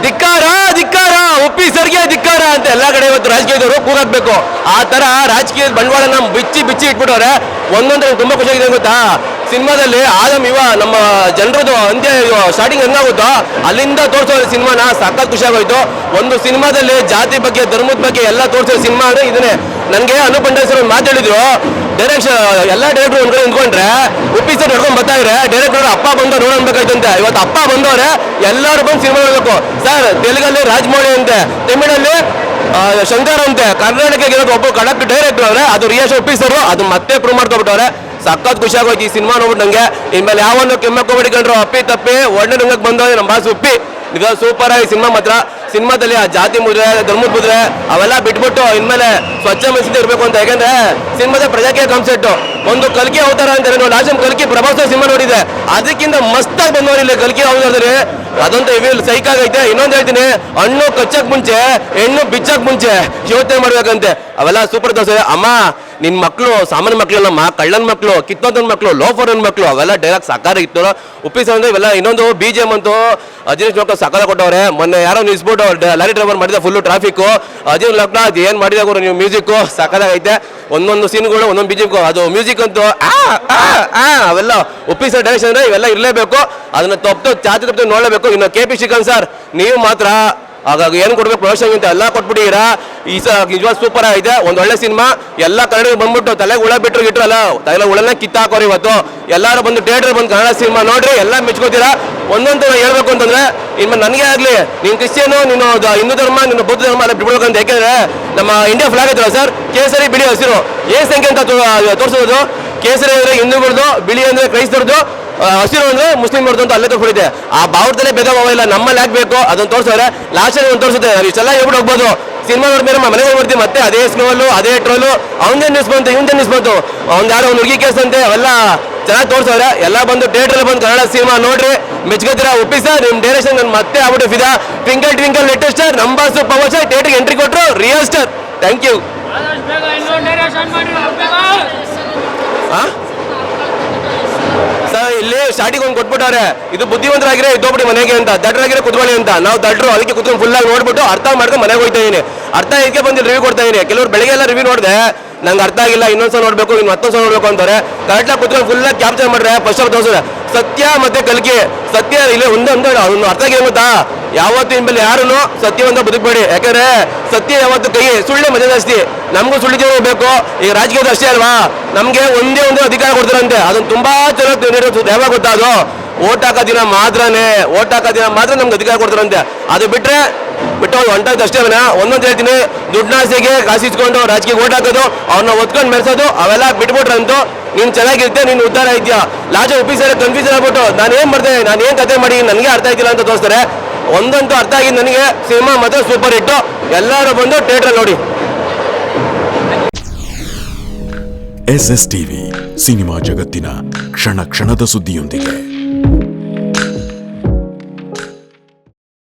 ಧಿಕ್ಕಾರ ಧಿಕ್ಕಾರ ಉಪ್ಪಿ ಸರ್ಗೆ ಧಿಕ್ಕಾರ ಅಂತ ಎಲ್ಲ ಕಡೆ ಇವತ್ತು ರಾಜಕೀಯದವರು ಕೂಗಾಕ್ಬೇಕು. ಆ ತರ ರಾಜಕೀಯದ ಬಂಡವಾಳನ ಬಿಚ್ಚಿ ಬಿಚ್ಚಿ ಇಟ್ಬಿಟ್ಟವ್ರೆ. ಒಂದೊಂದ್ರೆ ತುಂಬಾ ಖುಷಿಯಾಗಿದೆ ಗೊತ್ತಾ, ಸಿನಿಮಾದಲ್ಲಿ ಆದಮ್ ಇವ ನಮ್ಮ ಜನರದು ಅಂತ್ಯ ಸ್ಟಾರ್ಟಿಂಗ್ ಹೆಂಗಾಗುತ್ತೋ ಅಲ್ಲಿಂದ ತೋರಿಸೋ ಸಿನಿಮಾನ ಸಖತ್ ಖುಷಿ ಆಗೋಯ್ತು. ಒಂದು ಸಿನಿಮಾದಲ್ಲಿ ಜಾತಿ ಬಗ್ಗೆ ಧರ್ಮದ ಬಗ್ಗೆ ಎಲ್ಲ ತೋರಿಸೋ ಸಿನಿಮಾ ಅಂದ್ರೆ ಇದನ್ನೇ. ನನಗೆ ಅನುಪಂಡೇಶ್ವರ ಮಾತಾಡಿದ್ರು, ಡೈರೆಕ್ಷನ್ ಎಲ್ಲ ಡೈರೆಕ್ಟರ್ ಒಂದ್ ಕಡೆ ನಿಂತ್ಕೊಂಡ್ರೆ ಉಪ್ಪಿ ಸರ್ ನಡ್ಕೊಂಡ್ ಬರ್ತಾ ಇದ್ರೆ ಡೈರೆಕ್ಟರ್ ಅಪ್ಪ ಬಂದು ನೋಡಬೇಕಾಯ್ತಂತೆ. ಇವತ್ತು ಅಪ್ಪ ಬಂದವ್ರೆ, ಎಲ್ಲರೂ ಬಂದು ಸಿನಿಮಾ ನೋಡ್ಬೇಕು ಸರ್. ತೆಲುಗಲ್ಲಿ ರಾಜಮೌಳಿ ಅಂತೆ, ತಮಿಳಲ್ಲಿ ಶಂಕರ್ ಅಂತೆ, ಕರ್ನಾಟಕಕ್ಕೆ ಒಬ್ಬ ಕಡಕ್ ಡೈರೆಕ್ಟರ್ ಅವ್ರೆ, ಅದು ರಿಯಾಶ್ ಉಪ್ಪಿ ಸರ್. ಅದು ಮತ್ತೆ ಪ್ರೂವ್ ಮಾಡ್ಕೊಬಿಟ್ಟವ್ರೆ. ಸಖತ್ ಖುಷಿ ಆಗೋಯ್ತು ಈ ಸಿನಿಮಾ ನೋಡ್ಬಿಟ್ಟು ನಂಗೆ. ಇನ್ಮೇಲೆ ಯಾವೊಂದು ಕೆಮ್ಮಕ್ಕೋಬಿಡಿಕೊಂಡ್ರು ಅಪ್ಪಿ ತಪ್ಪಿ ಒಳ್ಳೆ ರಂಗಕ್ಕೆ ಬಂದವ್ರೆ ನಮ್ಮ ಬಾಸ್ ಉಪ್ಪಿ. ಈಗ ಸೂಪರ್ ಆಗಿ ಸಿನಿಮಾ ಮಾತ್ರ. ಸಿನಿಮಾದಲ್ಲಿ ಆ ಜಾತಿ ಮುದ್ರೆ ಧರ್ಮದ ಮುದ್ರೆ ಅವೆಲ್ಲ ಬಿಟ್ಬಿಟ್ಟು ಇನ್ಮೇಲೆ ಸ್ವಚ್ಛ ಮನಸ್ಸಿಂದ ಇರಬೇಕು ಅಂತ. ಯಾಕಂದ್ರೆ ಸಿನಿಮಾದ ಪ್ರಜಾಕೀಯ ಕಾನ್ಸೆಪ್ಟ್ ಒಂದು ಕಲ್ಕಿ ಅವತಾರ ಅಂತಾರೆ. ನಾವು ಲಾಸ್ಟ್ ಕಲ್ಕಿ ಪ್ರಭಾಸ ಸಿನಿಮಾ ನೋಡಿದೆ, ಅದಕ್ಕಿಂತ ಮಸ್ತಾಗಿ ಬಂದವ್ರು ಇಲ್ಲಿ ಕಲ್ಕಿ ಅವತಾರದಲ್ಲಿ. ಅದಂತೂ ಇವಿ ಸೈಕ್ ಆಗೈತೆ. ಇನ್ನೊಂದು ಹೇಳ್ತೀನಿ, ಹಣ್ಣು ಕಚ್ಚಕ್ ಮುಂಚೆ ಹೆಣ್ಣು ಬಿಚ್ಚಕ್ ಮುಂಚೆ ಯೋಚನೆ ಮಾಡ್ಬೇಕಂತೆ. ಅವೆಲ್ಲ ಸೂಪರ್ ತೋರಿಸಿದೆ. ಅಮ್ಮ ನಿನ್ ಮಕ್ಕಳು ಸಾಮಾನ್ಯ ಮಕ್ಕಳಲ್ಲಮ್ಮ, ಕಳ್ಳನ್ ಮಕ್ಕಳು, ಕಿತ್ತೋದನ್ ಮಕ್ಕಳು, ಲೋಫರ್ನ್ ಮಕ್ಕಳು, ಅವೆಲ್ಲ ಡೈರೆಕ್ಟ್ ಸಾಕಾರ ಇತ್ತು. ಉಪ್ಪಿಸ ಇವೆಲ್ಲ. ಇನ್ನೊಂದು BGM ಅಂತೂ ಅಜಿತ್ ಮಕ್ಕಳು ಸಕಾಲ ಕೊಟ್ಟವ್ರೆ. ಮೊನ್ನೆ ಯಾರೋ ನಿಲ್ಸ್ಬಿಟ್ಟು ಲಾರಿ ಡ್ರೈವರ್ ಮಾಡಿದ ಫುಲ್ ಟ್ರಾಫಿಕ್. ಅಜಿತ್ ಲಗ್ನ ಅದು ಏನ್ ಮಾಡಿದಾಗ ನೀವು ಮ್ಯೂಸಿಕ್ ಸಕಾಲಾಗೈತೆ. ಒಂದೊಂದು ಸೀನ್ಗಳು ಒಂದೊಂದು BGM ಅದು ಮ್ಯೂಸಿಕ್ ಅಂತೂ ಅವೆಲ್ಲ ಉಪ್ಪಿಸ ಡೈರೆಕ್ಷನ್ ಅಂದ್ರೆ ಇವೆಲ್ಲ ಇರಲೇಬೇಕು. ಅದನ್ನ ಚಾತಿ ತಪ್ಪು ನೋಡಲೇಬೇಕು. ಇನ್ನು KP ಶ್ರೀಕಾಂತ್ ಸರ್ ನೀವು ಮಾತ್ರ ಹಾಗಾಗಿ ಏನು ಕೊಡ್ಬೇಕು ಪ್ರೊಡಕ್ಷನ್ ಅಂತ ಎಲ್ಲ ಕೊಟ್ಬಿಟ್ಟಿದ್ದೀರಾ. ಈ ನಿಜವಾದ ಸೂಪರ್ ಆಗಿದೆ, ಒಂದು ಒಳ್ಳೆ ಸಿನಿಮಾ. ಎಲ್ಲ ಕನ್ನಡ ಬಂದ್ಬಿಟ್ಟು ತಲೆಗೆ ಹುಳ ಬಿಟ್ಟರು ಗಿಟ್ರಲ್ಲ, ತಲೆ ಹುಳನ ಕಿತ್ತಾಕೋರಿ ಇವತ್ತು. ಎಲ್ಲರೂ ಬಂದು ಥಿಯೇಟರ್ ಬಂದು ಕನ್ನಡ ಸಿನಿಮಾ ನೋಡ್ರಿ, ಎಲ್ಲ ಮೆಚ್ಕೋತೀರಾ. ಒಂದೊಂದು ಹೇಳ್ಬೇಕು ಅಂತಂದ್ರೆ ಇನ್ನು ನನಗೆ ಆಗ್ಲಿ, ನೀನು ಕ್ರಿಶ್ಚಿಯನು, ನೀನು ಹಿಂದೂ ಧರ್ಮ, ನೀನು ಬೌದ್ಧ ಧರ್ಮ ಎಲ್ಲ ಬಿಡ್ಬೇಕಂತ. ಯಾಕೆಂದ್ರೆ ನಮ್ಮ ಇಂಡಿಯಾ ಫ್ಲಾಗ್ ಐತಲ್ಲ ಸರ್, ಕೇಸರಿ ಬಿಳಿ ಹಸಿರು ಏ ಸಂಖ್ಯೆ ಅಂತ ತೋರಿಸೋದು. ಕೇಸರಿ ಅಂದ್ರೆ ಹಿಂದೂಗಳದ್ದು, ಬಿಳಿ ಅಂದ್ರೆ ಕ್ರೈಸ್ತರದ್ದು, ಹಸಿರು ಅಂದ್ರೆ ಮುಸ್ಲಿಮರದ್ದು ಅಂತ ಅಲ್ಲೇ ತೋರಿಸಿದೆ. ಆ ಭಾವದಲ್ಲೇ ಭೇದ ಭಾವ ಇಲ್ಲ, ನಮ್ಮಲ್ಲಿ ಆಗ್ಬೇಕು ಅದನ್ನ ತೋರಿಸಿದ್ರೆ ಲಾಸ್ಟಲ್ಲಿ ಒಂದು ತೋರಿಸುತ್ತೆ. ಇಷ್ಟೆಲ್ಲ ಹೇಳ್ಬಿಟ್ಟು ಹೋಗ್ಬೋದು. ಸಿನಿಮಾ ನೋಡಿದ್ಮೇಲೆ ಮನೆಗೆ ಬರ್ತೀವಿ ಮತ್ತೆ ಅದೇ ಸ್ನೋಲು ಅದೇ ಟ್ರೋಲು, ಅವನದೇ ನ್ಯೂಸ್ ಬಂತು ಇವನದೇ ನ್ಯೂಸ್ ಬಂತು, ಅವ್ನು ಯಾರೋ ಒಂದು ಹುಡುಗಿ ಕೇಸ್ ಅಂತೆ, ಅವೆಲ್ಲ ಚೆನ್ನಾಗಿ ತೋರಿಸವ್ರೆ. ಎಲ್ಲ ಬಂದು ಥಿಯೇಟರ್ ಬಂದು ಕನ್ನಡ ಸಿನಿಮಾ ನೋಡ್ರಿ, ಮೆಚ್ಕೋತೀರಾ. ಉಪ್ಪಿಸ ನಿಮ್ಮ ಡೈರೆಕ್ಷನ್ ನಾನು ಮತ್ತೆ ಆಗ್ಬಿಟ್ಟು ಫಿದಾ. ಟ್ವಿಂಕಲ್ ಟ್ವಿಂಕಲ್ ಲಿಟಲ್ ಸ್ಟಾರ್, ನಮ್ಮ ಬಾಸ್ ಪವರ್ ಸ್ಟಾರ್ ಥಿಯೇಟರ್ಗೆ ಎಂಟ್ರಿ ಕೊಟ್ಟರು, real star. Thank you. Sir ಇಲ್ಲಿ ಸ್ಟಾರ್ಟಿಂಗ್ ಒಂದು ಕೊಟ್ಬಿಟ್ಟವ್ರೆ, ಇದು ಬುದ್ಧಿವಂತರಾಗಿರೋ ಇದ್ದೋಗ್ಬಿಡಿ ಮನೆಗೆ ಅಂತ, ದಡ್ಡರಾಗಿರೋ ಕುತ್ಕೊಳ್ಳಿ ಅಂತ. ನಾವು ದಡ್ರು, ಅದಕ್ಕೆ ಕುತ್ಕೊಂಡು ಫುಲ್ಲಾಗಿ ನೋಡ್ಬಿಟ್ಟು ಅರ್ಥ ಮಾಡ್ಕೊಂಡು ಮನೆಗೆ ಹೋಗ್ತಾ ಇದೀನಿ. ಅರ್ಥ ಇದಕ್ಕೆ ಬಂದು ರಿವ್ಯೂ ಕೊಡ್ತಾ ಇದೀನಿ. ಕೆಲವರು ಬೆಳಗ್ಗೆ ಎಲ್ಲ ರಿವ್ಯೂ ನೋಡಿದೆ, ನಂಗೆ ಅರ್ಥ ಆಗಿಲ್ಲ, ಇನ್ನೊಂದ್ಸಲ ನೋಡ್ಬೇಕು, ಇನ್ನು ಮತ್ತೊಂದ್ಸಲ ನೋಡ್ಬೇಕು ಅಂತಾರೆ. ಕರೆಕ್ಟಾಗಿ ಕುತ್ಕೊಂಡು ಫುಲ್ಲಾಗಿ ಕ್ಯಾಪ್ಚರ್ ಮಾಡ್ರೆ ಫಸ್ಟ್ ಆಫ್ ತೋರಿಸಿದ್ರೆ ಸತ್ಯ ಮತ್ತೆ ಕಲ್ಕಿ. ಸತ್ಯ ಇಲ್ಲಿ ಒಂದೊಂದು ಅದನ್ನು ಅರ್ಥ ಆಗಿ ಗೊತ್ತಾ, ಯಾವತ್ತು ಇನ್ಮೇಲೆ ಯಾರು ಸತ್ಯವಂತ ಬದುಕಬೇಡಿ. ಯಾಕಂದ್ರೆ ಸತ್ಯ ಯಾವತ್ತು ಕೈ, ಸುಳ್ಳೆ ಮಜಾ ಜಾಸ್ತಿ. ನಮಗೂ ಸುಳ್ಳಿಗೆ ಬೇಕು. ಈಗ ರಾಜಕೀಯದ ಅಷ್ಟೇ ಅಲ್ವಾ, ನಮಗೆ ಒಂದೇ ಒಂದು ಅಧಿಕಾರ ಕೊಡ್ತಾರಂತೆ. ಅದನ್ನು ತುಂಬಾ ಚೆನ್ನಾಗಿ ಯಾವಾಗ ಗೊತ್ತಾ, ಅದು ಓಟ್ ಹಾಕೋ ದಿನ ಮಾತ್ರ ನಮ್ಗೆ ಅಧಿಕಾರ ಕೊಡ್ತಾರಂತೆ. ಅದು ಬಿಟ್ಟು ಹೊಂಟದ್ದು ಅಷ್ಟೇ. ಒಂದೊಂದು ಹೇಳ್ತೀನಿ, ದುಡ್ಡಾಸೆಗೆ ಕಾಸಿಸ್ಕೊಂಡು ರಾಜಕೀಯ ಓಟ್ ಹಾಕೋದು, ಅವ್ರನ್ನ ಒತ್ಕೊಂಡು ಮೆರೆಸೋದು, ಅವೆಲ್ಲ ಬಿಟ್ಬಿಟ್ರಂತೂ ನೀನು ಚೆನ್ನಾಗಿರುತ್ತೆ, ನೀನು ಉದ್ಧಾರ ಇದೆಯಾ. ಲಾಸ್ಟ್ ಉಪ್ಪಿಸರ ಕನ್ಫ್ಯೂಷನ್ ಆಗ್ಬಿಟ್ಟು ನಾನು ಏನು ಮಾಡ್ದೆ, ನಾನು ಏನು ಕತೆ ಮಾಡಿ ನನಗೆ ಅರ್ಥ ಆಗಿಲ್ಲ ಅಂತ ತೋರಿಸ್ತಾರೆ. ಒಂದಂತೂ ಅರ್ಥ ಆಗಿದ್ದು ನನಗೆ, ಸಿನಿಮಾ ಮಾತ್ರ ಸೂಪರ್ ಹಿಟ್ಟು. ಎಲ್ಲರೂ ಬಂದು ಥಿಯೇಟರ್ ನೋಡಿ. SSTV ಸಿನಿಮಾ ಜಗತ್ತಿನ ಕ್ಷಣ ಕ್ಷಣದ ಸುದ್ದಿಯೊಂದಿಗೆ.